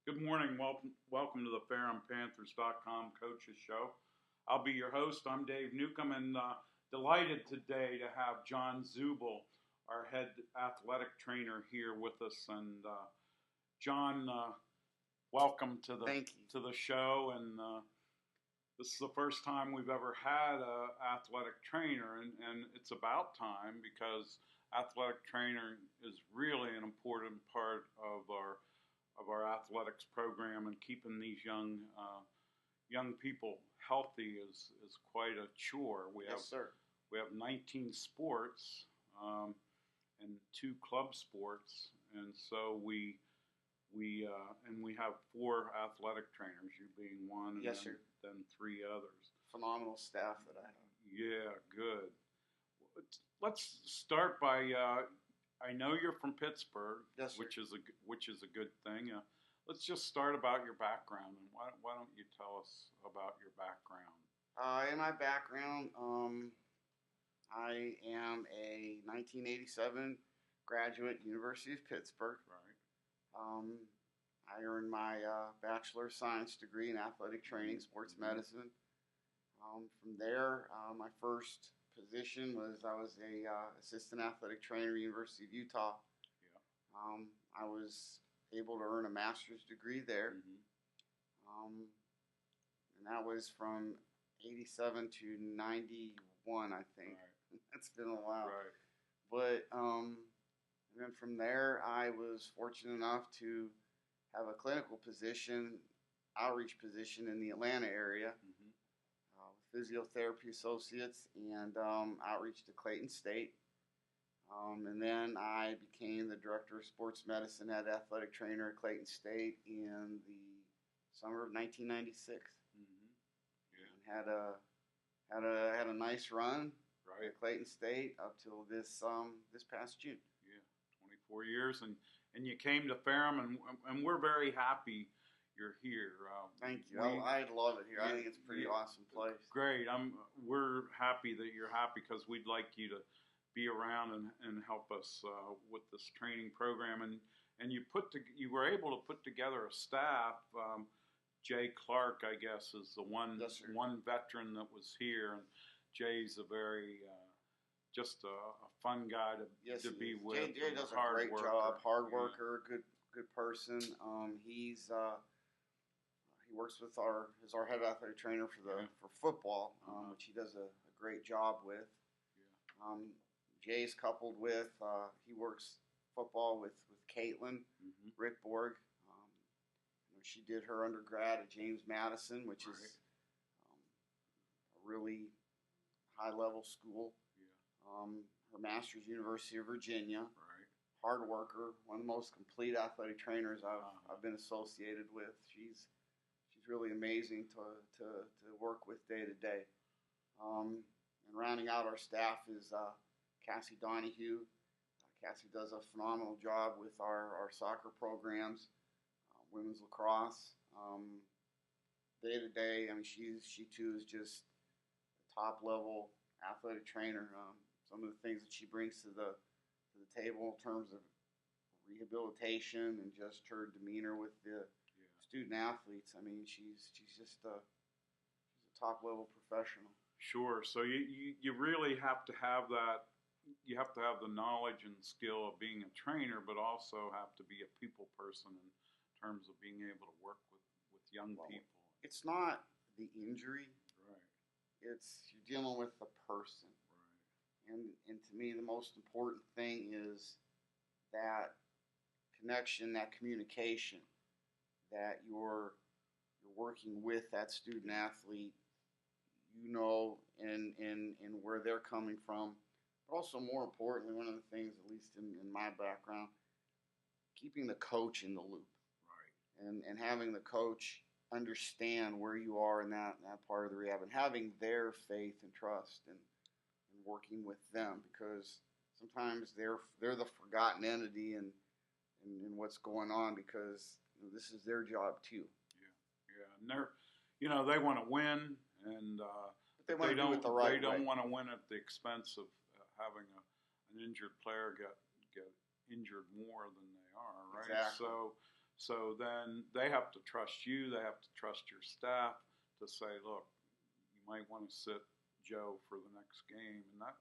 Good morning. Welcome to the FerrumPanthers.com Coaches Show. I'll be your host. I'm Dave Newcombe, and delighted today to have John Zubal, our head athletic trainer, here with us. And John, welcome to the show. And this is the first time we've ever had an athletic trainer, and it's about time because athletic trainer is really an important part of our athletics program, and keeping these young people healthy is quite a chore. We have 19 sports and 2 club sports, and so we have 4 athletic trainers, you being one, and then 3 others. Phenomenal staff that I have. Yeah, good. Let's start by. I know you're from Pittsburgh, yes, which is a good thing. Let's just start about your background, and why don't you tell us about your background? In my background, I am a 1987 graduate, University of Pittsburgh. Right. I earned my Bachelor of Science degree in athletic training, sports medicine. From there, my first position was I was a assistant athletic trainer at University of Utah. Yeah. I was able to earn a master's degree there. Mm-hmm. And that was from 87 to 91, I think. Right. That's been a while. Right. But and then from there, I was fortunate enough to have a clinical position, outreach position in the Atlanta area. Mm-hmm. Physiotherapy associates and outreach to Clayton State. And then I became the director of sports medicine at athletic trainer at Clayton State in the summer of 1996. Mm-hmm. Yeah. And had a nice run right. at Clayton State up till this past June. Yeah, 24 years, and you came to Ferrum, and we're very happy you're here. Thank you. I love it here. I think it's a pretty awesome place. Great. We're happy that you're happy because we'd like you to be around and help us with this training program. And you were able to put together a staff. Jay Clark, I guess, is the one veteran that was here, and Jay's a very just a fun guy to be with. Jay does a great job. Hard worker, good person. He works with our head athletic trainer for football, which he does a great job with. Yeah. Jay's coupled with he works football with Caitlin Rick Borg. She did her undergrad at James Madison, which is a really high level school. Yeah. Her master's, University of Virginia. Right. Hard worker, one of the most complete athletic trainers I've been associated with. She's really amazing to work with day to day. And rounding out our staff is Cassie Donahue. Cassie does a phenomenal job with our soccer programs, women's lacrosse. Day to day, I mean, she too is just a top level athletic trainer. Some of the things that she brings to the table in terms of rehabilitation and just her demeanor with the student athletes. I mean, she's just a top level professional. Sure. So you really have to have that. You have to have the knowledge and skill of being a trainer, but also have to be a people person in terms of being able to work with young people. It's not the injury. Right. It's you're dealing with the person. Right. And to me, the most important thing is that connection, that communication, that you're working with that student athlete, and where they're coming from. But also, more importantly, one of the things, at least in my background, keeping the coach in the loop. Right. And having the coach understand where you are in that part of the rehab, and having their faith and trust and working with them, because sometimes they're the forgotten entity in what's going on, because this is their job too. Yeah, and they want to win, and but they don't want to win at the expense of having an injured player get injured more than they are, right? Exactly. So then they have to trust you. They have to trust your staff to say, look, you might want to sit Joe for the next game, and that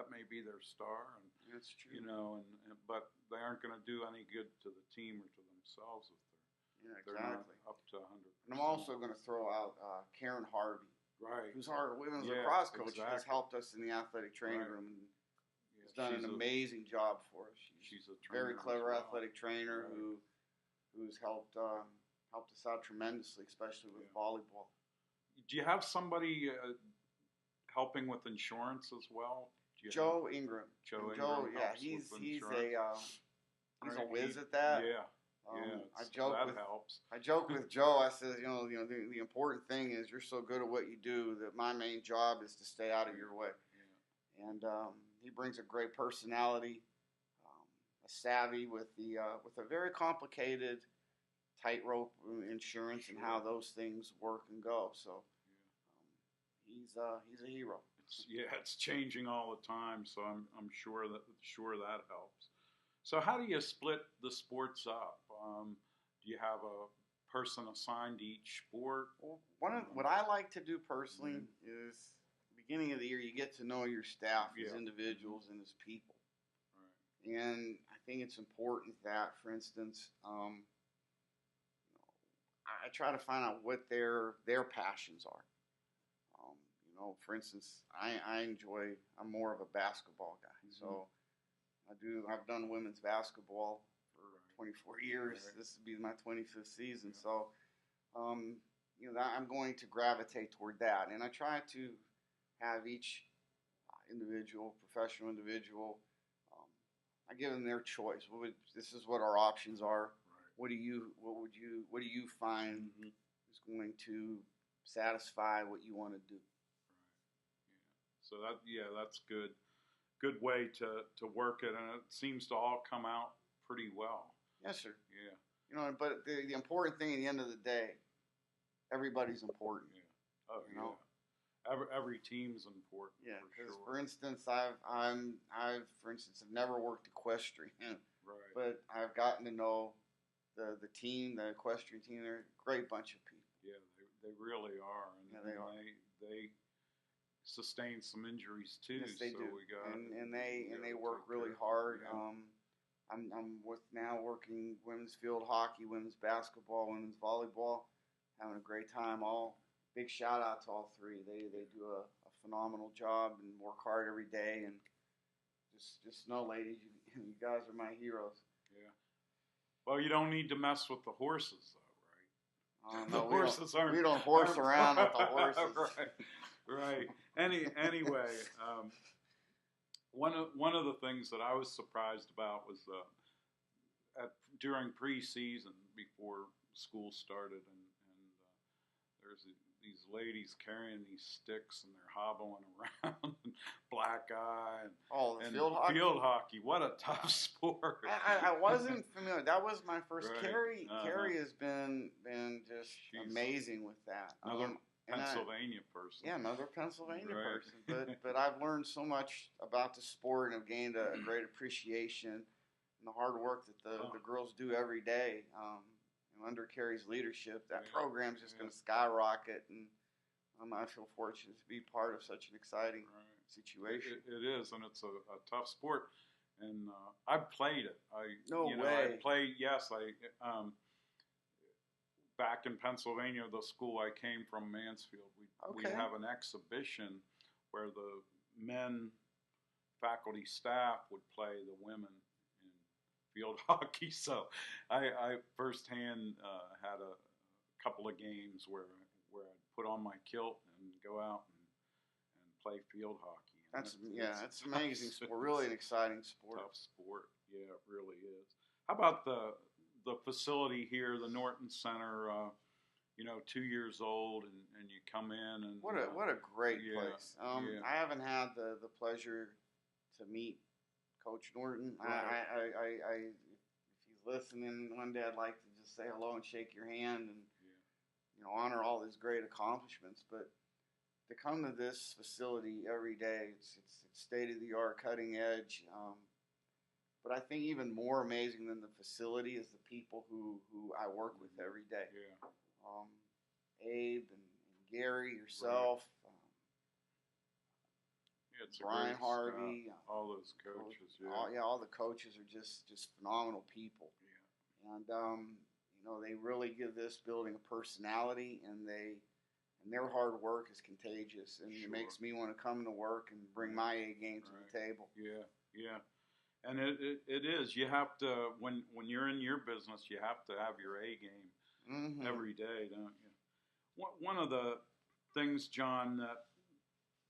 may be their star. And That's true. you know, but they aren't going to do any good to the team or to themselves if they're not up to 100%. And I'm also going to throw out Karen Harvey, right, who's our women's lacrosse coach. Exactly. Has helped us in the athletic training room and has done an amazing job for us. She's a very clever athletic trainer who's helped us out tremendously, especially with volleyball. Do you have somebody helping with insurance as well? Joe Ingram. Joe, yeah, he's a whiz at that. Yeah. That helps. I joke with Joe. I said, the important thing is you're so good at what you do that my main job is to stay out of your way. Yeah. And he brings a great personality, a savvy with a very complicated tightrope insurance and how those things work and go. So he's a hero. It's changing all the time. So I'm sure that helps. So how do you split the sports up? Do you have a person assigned to each sport? Well, what I like to do personally is beginning of the year you get to know your staff as individuals and as people. Right. And I think it's important that, for instance, I try to find out what their passions are. For instance, I'm more of a basketball guy, so I've done women's basketball for 24 years. Right. This will be my 25th season. Yeah. So, I'm going to gravitate toward that. And I try to have each professional individual, I give them their choice. This is what our options are. Right. What do you find is going to satisfy what you want to do? Right. Yeah. So that's good. Good way to work it, and it seems to all come out pretty well. Yes, sir. Yeah. But the important thing at the end of the day, everybody's important. Yeah. Oh, yeah. Every team's important. Yeah. Because for instance, I've never worked equestrian, right? But I've gotten to know the team, the equestrian team. They're a great bunch of people. Yeah, they really are. And they are. They sustain some injuries too. Yes, they do. And they work really care. hard. Yeah. I'm now working women's field hockey, women's basketball, women's volleyball, having a great time. Big shout out to all three. They do a phenomenal job and work hard every day. And just know, ladies, you guys are my heroes. Yeah. Well, you don't need to mess with the horses, though, right? No, horses we don't horse around with the horses. Right. Anyway, one of the things that I was surprised about was during preseason before school started, and there's these ladies carrying these sticks and they're hobbling around, and black eye, and field hockey. Field hockey. What a tough sport! I wasn't familiar. That was my first. Right. Carrie has been just amazing with that. Another Pennsylvania person. Yeah, another Pennsylvania person. But I've learned so much about the sport and have gained a great appreciation and the hard work that the girls do every day. Under Carrie's leadership, that program's just going to skyrocket, and I feel fortunate to be part of such an exciting situation. It is, and it's a tough sport. And I've played it. I played. Yes, back in Pennsylvania, the school I came from, Mansfield, we have an exhibition where the men faculty staff would play the women in field hockey. So I firsthand had a couple of games where I'd put on my kilt and go out and play field hockey. It's an amazing sport, really an exciting sport. Tough sport, yeah, it really is. How about the facility here, the Norton Center? 2 years old, and you come in and what a great place. I haven't had the pleasure to meet Coach Norton. Right. I if he's listening one day, I'd like to just say hello and shake your hand and honor all his great accomplishments. But to come to this facility every day, it's state of the art, cutting edge. But I think even more amazing than the facility is the people who I work with every day. Yeah. Abe and Gary, yourself, Yeah, it's Brian Harvey, all those coaches. all the coaches are just phenomenal people. Yeah. And they really give this building a personality, and their hard work is contagious, and it makes me want to come to work and bring my A game to the table. Yeah, yeah. And it is. You have to, when you're in your business, you have to have your A game every day, don't you? One of the things, John, that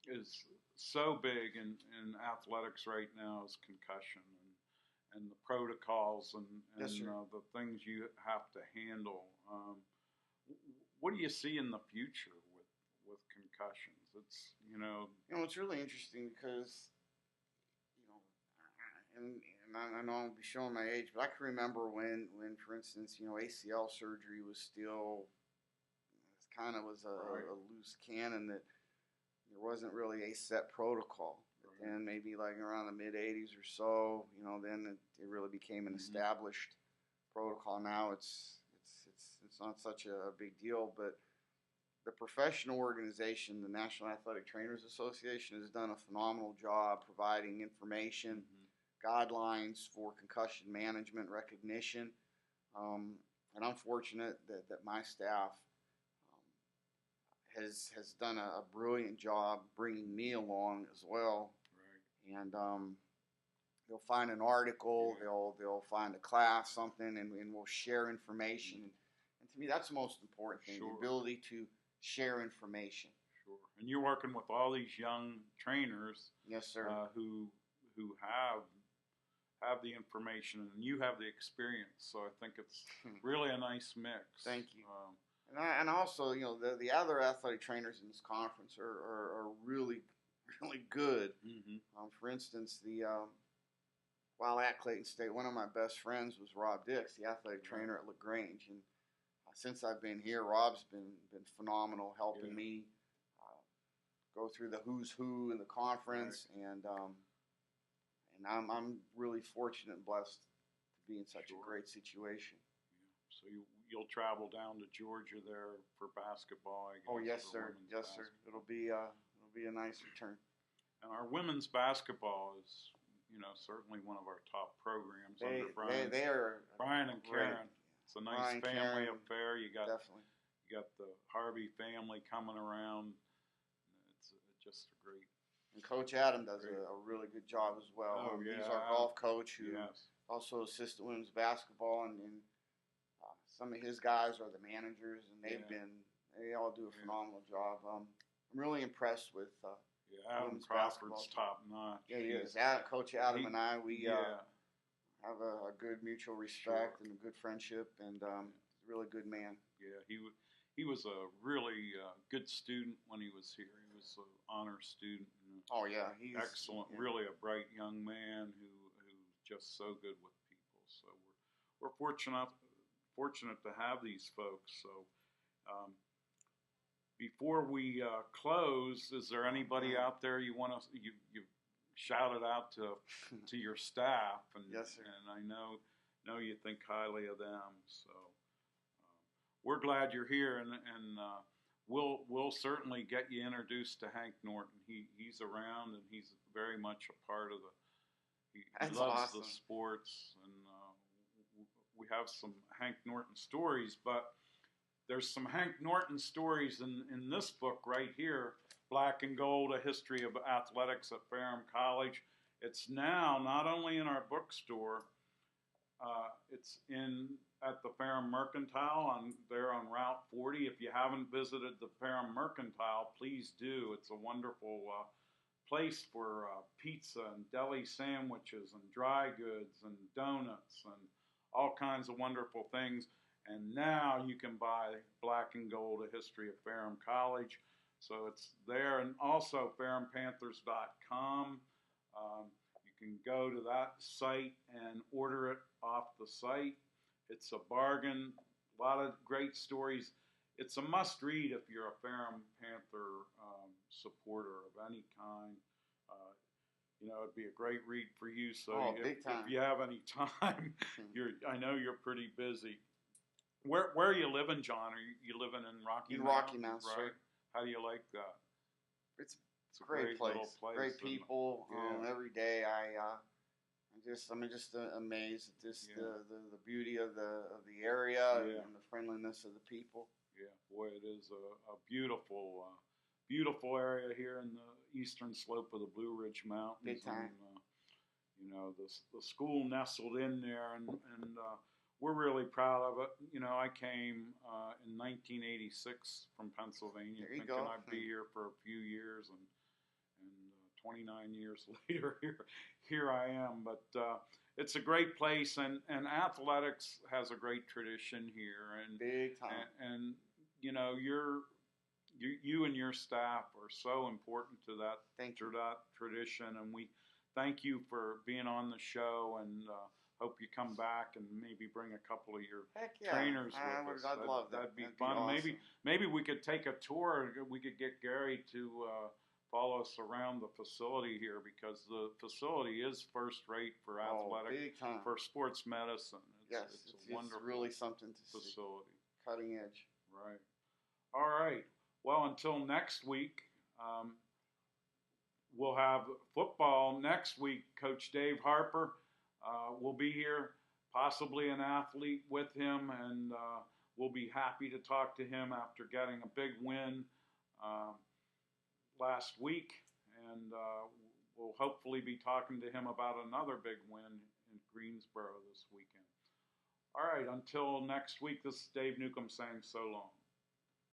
is so big in athletics right now is concussion and the protocols and Yes, the things you have to handle. What do you see in the future with concussions? It's it's really interesting because and I know I'll be showing my age, but I can remember when for instance, ACL surgery was still kind of was a loose cannon, that there wasn't really a set protocol. But then maybe like around the mid '80s or so, then it really became an established protocol. Now it's not such a big deal, but the professional organization, the National Athletic Trainers Association, has done a phenomenal job providing information, guidelines for concussion management recognition. And I'm fortunate that my staff has done a brilliant job bringing me along as well. Right. And they'll find an article, they'll find a class, something, and we'll share information. And to me, that's the most important thing, the ability to share information. Sure. And you're working with all these young trainers. Yes, sir. Who have the information, and you have the experience. So I think it's really a nice mix. Thank you. And also, the other athletic trainers in this conference are really, really good. For instance, while at Clayton State, one of my best friends was Rob Dix, the athletic trainer at LaGrange. And since I've been here, Rob's been phenomenal, helping me go through the who's who in the conference. Right. And I'm really fortunate and blessed to be in such a great situation. Yeah. So you'll travel down to Georgia there for basketball, I guess. Oh, yes, sir. Yes, sir. It'll be a nice return. And our women's basketball is, certainly one of our top programs under Brian. They are Brian and Karen. Great. It's a nice family affair. You got the Harvey family coming around. It's just a great. And Coach Adam does a really good job as well. Oh, yeah. He's our golf coach who also assists women's basketball, and some of his guys are the managers, and they all do a phenomenal job. I'm really impressed with Adam Crawford's top notch. Yeah, he is. Coach Adam and I, we have a good mutual respect and a good friendship, and he's a really good man. Yeah, he was a really good student when he was here. He was an honor student. Oh yeah, he's excellent. Yeah. Really a bright young man who's just so good with people. So we're fortunate to have these folks. So before we close, is there anybody out there you want to you shout it out to your staff? And yes, sir. And I know you think highly of them. So we're glad you're here, and we'll certainly get you introduced to Hank Norton. He's around, and he's very much a part of he loves the sports, and we have some Hank Norton stories, but there's some Hank Norton stories in this book right here, Black and Gold, A History of Athletics at Ferrum College. It's now not only in our bookstore, it's at the Ferrum Mercantile there on Route 40. If you haven't visited the Ferrum Mercantile, please do. It's a wonderful place for pizza and deli sandwiches and dry goods and donuts and all kinds of wonderful things. And now you can buy Black and Gold, A History of Ferrum College. So it's there. And also ferrumpanthers.com. You can go to that site and order it off the site. It's a bargain. A lot of great stories. It's a must-read if you're a Ferrum Panther supporter of any kind. it'd be a great read for you. So big time. if you have any time, I know you're pretty busy. Where are you living, John? Are you living in Rocky Mount? Rocky Mount, right? sir. How do you like that? It's a great place. Little place. Great people. Yeah. Every day I'm just amazed at the beauty of the area and the friendliness of the people. Yeah, boy, it is a beautiful beautiful area here in the eastern slope of the Blue Ridge Mountains. Big time. And, the school nestled in there, and we're really proud of it. I came in 1986 from Pennsylvania, thinking I'd be here for a few years, and 29 years later, here I am. But it's a great place, and athletics has a great tradition here, and big time. And you and your staff are so important to that tradition, and we thank you for being on the show, and hope you come back and maybe bring a couple of your trainers with us. I'd love that. That'd be fun. Awesome. Maybe we could take a tour. We could get Gary to follow us around the facility here, because the facility is first rate for athletics, for sports medicine. It's a wonderful, really something to facility. See. Cutting edge. Right. All right. Well, until next week, we'll have football next week. Coach Dave Harper will be here, possibly an athlete with him, and we'll be happy to talk to him after getting a big win last week, and we'll hopefully be talking to him about another big win in Greensboro this weekend. All right, until next week, this is Dave Newcombe saying so long.